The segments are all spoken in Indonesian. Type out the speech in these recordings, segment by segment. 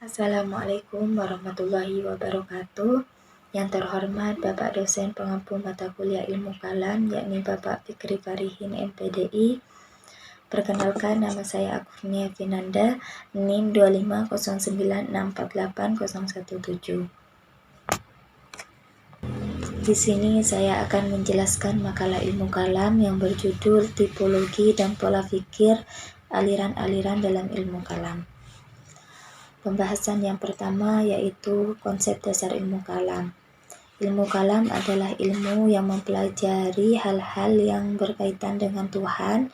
Assalamualaikum warahmatullahi wabarakatuh. Yang terhormat Bapak dosen pengampu mata kuliah ilmu kalam, yakni Bapak Fikri Farihin MPDI. Perkenalkan, nama saya Akurnia Finanda, NIM 25096480017. Di sini saya akan menjelaskan makalah ilmu kalam yang berjudul Tipologi dan Pola Fikir Aliran-aliran dalam ilmu kalam. Pembahasan yang pertama yaitu konsep dasar ilmu kalam. Ilmu kalam adalah ilmu yang mempelajari hal-hal yang berkaitan dengan Tuhan,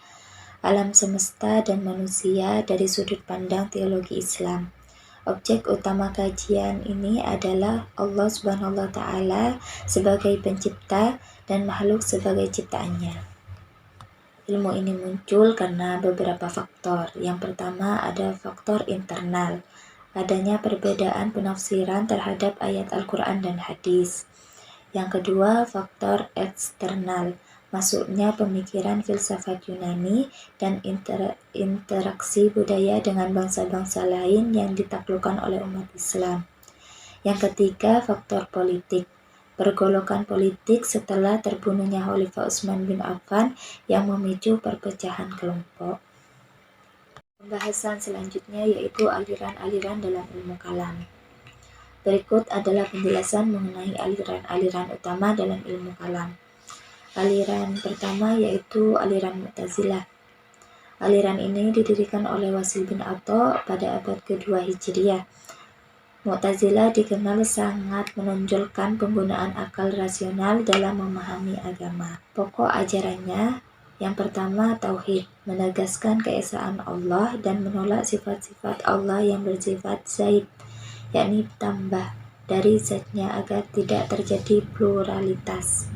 alam semesta, dan manusia dari sudut pandang teologi Islam. Objek utama kajian ini adalah Allah Subhanahu wa Ta'ala sebagai pencipta dan makhluk sebagai ciptaannya. Ilmu ini muncul karena beberapa faktor. Yang pertama ada faktor internal, adanya perbedaan penafsiran terhadap ayat Al-Quran dan hadis. Yang kedua, faktor eksternal, masuknya pemikiran filsafat Yunani dan interaksi budaya dengan bangsa-bangsa lain yang ditaklukkan oleh umat Islam. Yang ketiga, faktor politik, pergolakan politik setelah terbunuhnya Khalifah Utsman bin Affan yang memicu perpecahan kelompok. Pembahasan selanjutnya yaitu aliran-aliran dalam ilmu kalam. Berikut adalah penjelasan mengenai aliran-aliran utama dalam ilmu kalam. Aliran pertama yaitu aliran Mu'tazilah. Aliran ini didirikan oleh Wasil bin Atha pada abad kedua Hijriah. Mu'tazilah dikenal sangat menonjolkan penggunaan akal rasional dalam memahami agama. Pokok ajarannya yang pertama tauhid, menegaskan keesaan Allah dan menolak sifat-sifat Allah yang bersifat zaid, yakni tambah dari zatnya agar tidak terjadi pluralitas.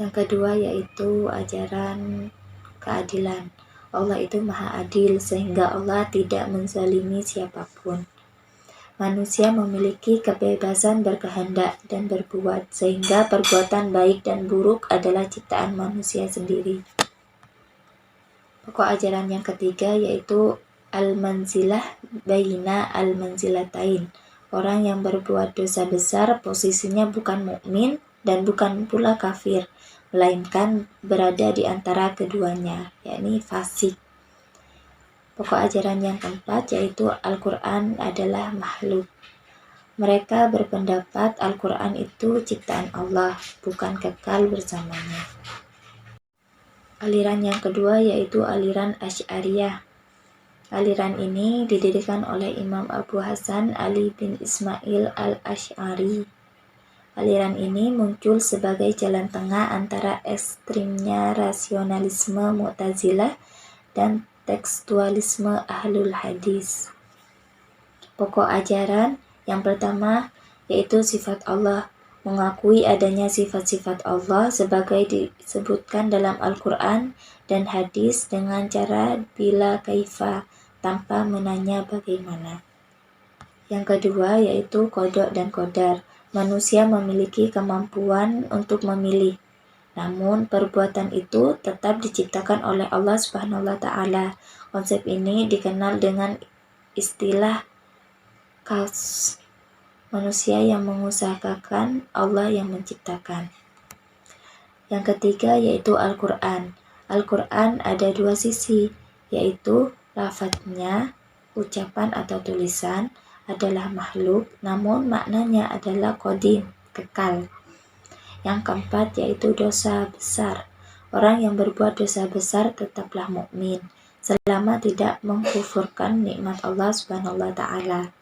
Yang kedua yaitu ajaran keadilan. Allah itu maha adil sehingga Allah tidak menzalimi siapapun. Manusia memiliki kebebasan berkehendak dan berbuat, sehingga perbuatan baik dan buruk adalah ciptaan manusia sendiri. Pokok ajaran yang ketiga yaitu al-manzilah baina al-manzilatain. Orang yang berbuat dosa besar posisinya bukan mukmin dan bukan pula kafir, melainkan berada di antara keduanya, yakni fasik. Pokok ajaran yang keempat yaitu Al-Quran adalah makhluk. Mereka berpendapat Al-Quran itu ciptaan Allah, bukan kekal bersamanya. Aliran yang kedua yaitu aliran Asy'ariyah. Aliran ini didirikan oleh Imam Abu Hasan Ali bin Ismail al-Asy'ari. Aliran ini muncul sebagai jalan tengah antara ekstrimnya rasionalisme Mu'tazilah dan tekstualisme Ahlul Hadis. Pokok ajaran yang pertama yaitu sifat Allah, mengakui adanya sifat-sifat Allah sebagai disebutkan dalam Al-Quran dan hadis dengan cara bila kaifa, tanpa menanya bagaimana. Yang kedua yaitu qada dan qadar. Manusia memiliki kemampuan untuk memilih, namun perbuatan itu tetap diciptakan oleh Allah Subhanahu wa Ta'ala. Konsep ini dikenal dengan istilah kaus, manusia yang mengusahakan, Allah yang menciptakan. Yang ketiga yaitu Al-Quran. Al-Quran ada dua sisi, yaitu lafadznya, ucapan atau tulisan adalah makhluk, namun maknanya adalah qadim, kekal. Yang keempat yaitu dosa besar. Orang yang berbuat dosa besar tetaplah mukmin selama tidak mengkufurkan nikmat Allah Subhanahu wa Ta'ala.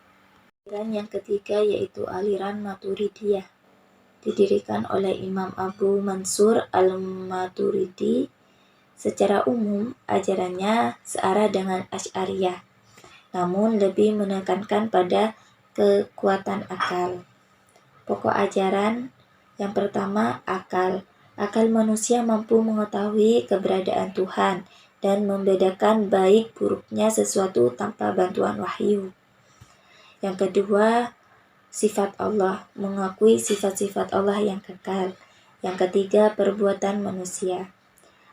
Aliran yang ketiga yaitu aliran Maturidiyah. Didirikan oleh Imam Abu Mansur al-Maturidi. Secara umum, ajarannya searah dengan Asy'ariyah, namun lebih menekankan pada kekuatan akal. Pokok ajaran yang pertama, akal. Akal manusia mampu mengetahui keberadaan Tuhan dan membedakan baik buruknya sesuatu tanpa bantuan wahyu. Yang kedua, sifat Allah, mengakui sifat-sifat Allah yang kekal. Yang ketiga, perbuatan manusia.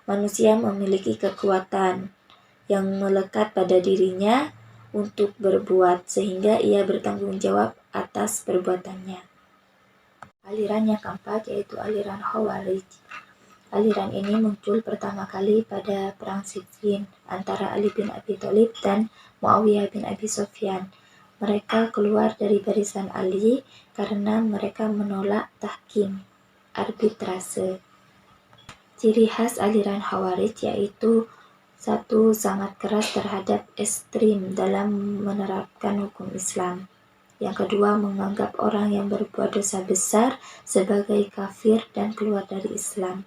Manusia memiliki kekuatan yang melekat pada dirinya untuk berbuat, sehingga ia bertanggung jawab atas perbuatannya. Aliran yang keempat yaitu aliran Khawarij. Aliran ini muncul pertama kali pada Perang Siffin antara Ali bin Abi Thalib dan Muawiyah bin Abi Sufyan. Mereka keluar dari barisan Ali karena mereka menolak tahkim, arbitrase. Ciri khas aliran Khawarij yaitu satu, sangat keras terhadap ekstrim dalam menerapkan hukum Islam. Yang kedua, menganggap orang yang berbuat dosa besar sebagai kafir dan keluar dari Islam.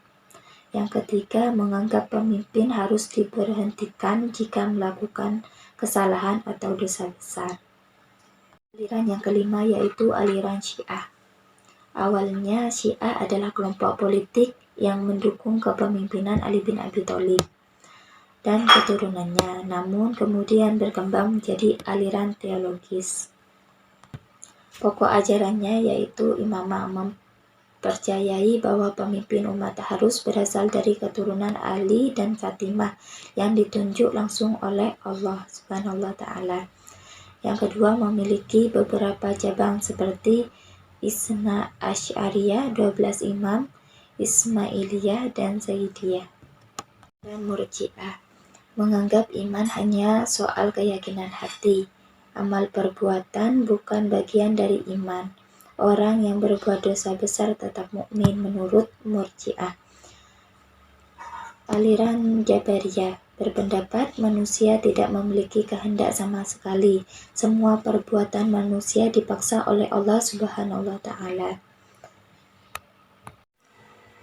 Yang ketiga, menganggap pemimpin harus diberhentikan jika melakukan kesalahan atau dosa besar. Aliran yang kelima yaitu aliran Syiah. Awalnya Syiah adalah kelompok politik yang mendukung kepemimpinan Ali bin Abi Thalib dan keturunannya, namun kemudian berkembang menjadi aliran teologis. Pokok ajarannya yaitu imamah, mempercayai bahwa pemimpin umat harus berasal dari keturunan Ali dan Fatimah yang ditunjuk langsung oleh Allah Subhanahu wa Ta'ala. Yang kedua, memiliki beberapa cabang seperti Isna Asy'ariyah, 12 imam, Ismailiyah, dan Zaidiyah. Dan Murji'ah, menganggap iman hanya soal keyakinan hati. Amal perbuatan bukan bagian dari iman. Orang yang berbuat dosa besar tetap mukmin menurut Murji'ah. Aliran Jabariyah berpendapat manusia tidak memiliki kehendak sama sekali. Semua perbuatan manusia dipaksa oleh Allah Subhanahu wa Ta'ala.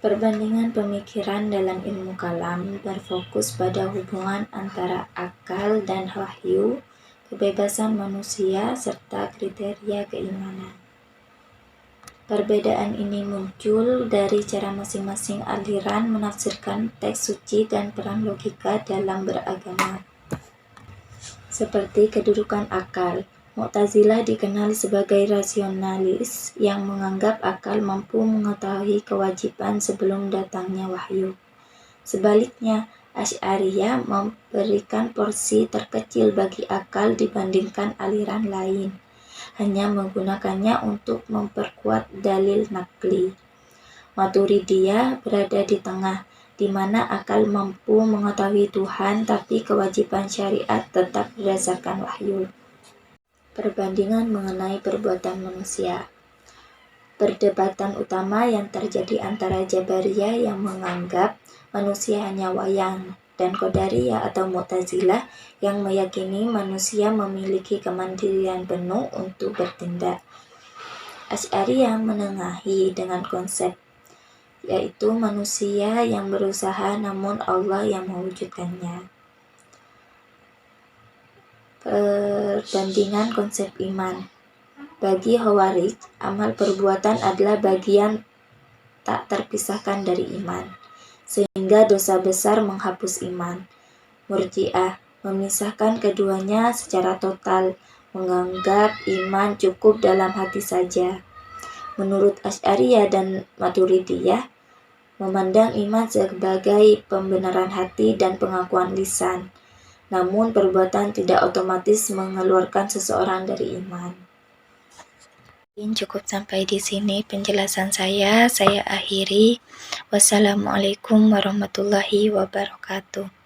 Perbandingan pemikiran dalam ilmu kalam berfokus pada hubungan antara akal dan wahyu, kebebasan manusia, serta kriteria keimanan. Perbedaan ini muncul dari cara masing-masing aliran menafsirkan teks suci dan peran logika dalam beragama. Seperti kedudukan akal, Mu'tazilah dikenal sebagai rasionalis yang menganggap akal mampu mengetahui kewajiban sebelum datangnya wahyu. Sebaliknya, Asy'ariyah memberikan porsi terkecil bagi akal dibandingkan aliran lain, hanya menggunakannya untuk memperkuat dalil nakli. Maturidiyah berada di tengah, di mana akal mampu mengetahui Tuhan tapi kewajiban syariat tetap berdasarkan wahyu. Perbandingan mengenai perbuatan manusia. Perdebatan utama yang terjadi antara Jabariyah yang menganggap manusia hanya wayang dan Qadariyah atau Mu'tazilah yang meyakini manusia memiliki kemandirian penuh untuk bertindak. Asy'ariyah menengahi dengan konsep yaitu manusia yang berusaha namun Allah yang mewujudkannya. Perbandingan konsep iman. Bagi Khawarij, amal perbuatan adalah bagian tak terpisahkan dari iman, sehingga dosa besar menghapus iman. Murji'ah memisahkan keduanya secara total, menganggap iman cukup dalam hati saja. Menurut Asy'ariyah dan Maturidiyah, memandang iman sebagai pembenaran hati dan pengakuan lisan, namun perbuatan tidak otomatis mengeluarkan seseorang dari iman. Cukup sampai di sini penjelasan saya akhiri. Wassalamualaikum warahmatullahi wabarakatuh.